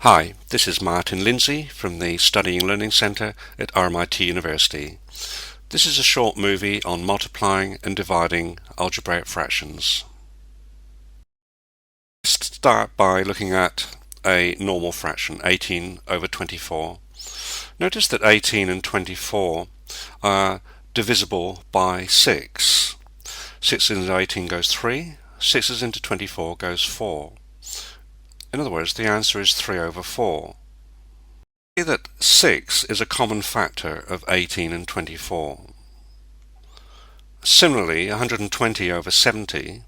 Hi, this is Martin Lindsay from the Studying Learning Centre at RMIT University. This is a short movie on multiplying and dividing algebraic fractions. Let's start by looking at a normal fraction, 18 over 24. Notice that 18 and 24 are divisible by 6. 6 into 18 goes 3, 6 into 24 goes 4. In other words, the answer is 3 over 4. See that 6 is a common factor of 18 and 24. Similarly, 120 over 70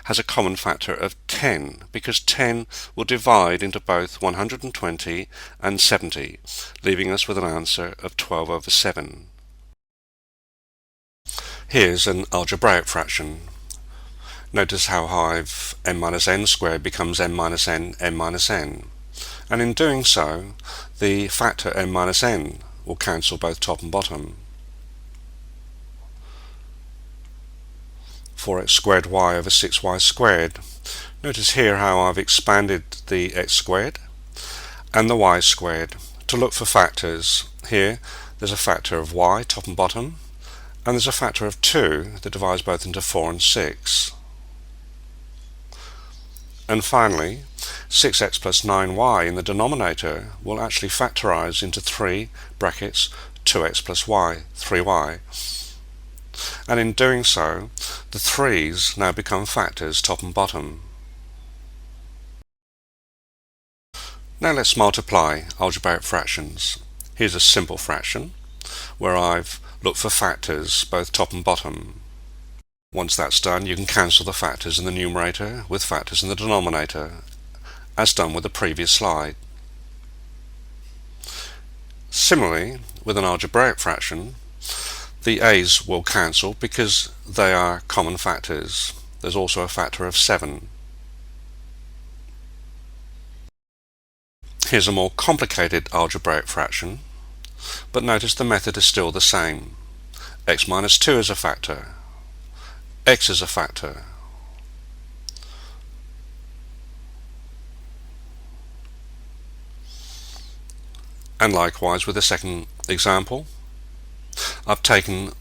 has a common factor of 10 because 10 will divide into both 120 and 70, leaving us with an answer of 12 over 7. Here's an algebraic fraction. Notice how I've n minus n squared becomes n minus n, n minus n. And in doing so, the factor n minus n will cancel both top and bottom. 4x squared y over 6y squared. Notice here how I've expanded the x squared and the y squared to look for factors. Here there's a factor of y, top and bottom, and there's a factor of 2 that divides both into 4 and 6. And finally, 6x plus 9y in the denominator will actually factorize into 3 brackets 2x plus y, 3y. And in doing so, the 3's now become factors top and bottom. Now let's multiply algebraic fractions. Here's a simple fraction where I've looked for factors both top and bottom. Once that's done, you can cancel the factors in the numerator with factors in the denominator, as done with the previous slide. Similarly, with an algebraic fraction, the a's will cancel because they are common factors. There's also a factor of 7. Here's a more complicated algebraic fraction, but notice the method is still the same. X minus 2 is a factor. X is a factor. And likewise with the second example, I've taken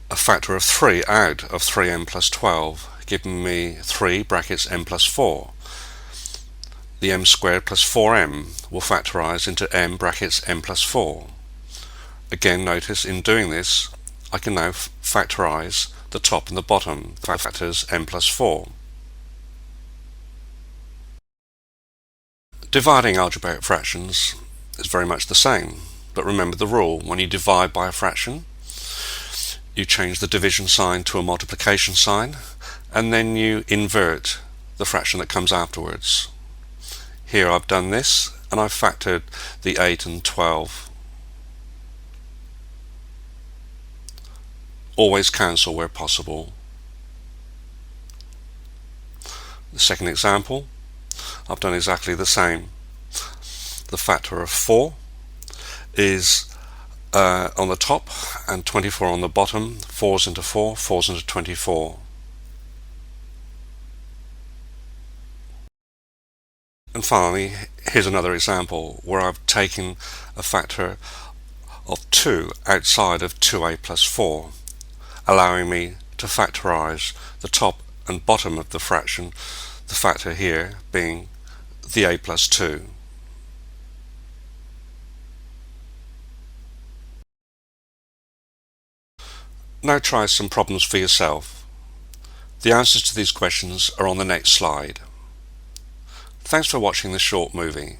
a factor of 3 out of 3m plus 12, giving me 3 brackets m plus 4. The m squared plus 4m will factorize into m brackets m plus 4. Again, notice in doing this, I can now factorize the top and the bottom factors m plus 4. Dividing algebraic fractions is very much the same, but remember the rule: when you divide by a fraction, you change the division sign to a multiplication sign, and then you invert the fraction that comes afterwards. Here I've done this, and I've factored the 8 and 12. Always cancel where possible. The second example, I've done exactly the same. The factor of 4 is on the top and 24 on the bottom. 4's into 4, 4's into 24. And finally, here's another example where I've taken a factor of 2 outside of 2a plus 4, allowing me to factorize the top and bottom of the fraction, the factor here being the a plus 2. Now try some problems for yourself. The answers to these questions are on the next slide. Thanks for watching this short movie.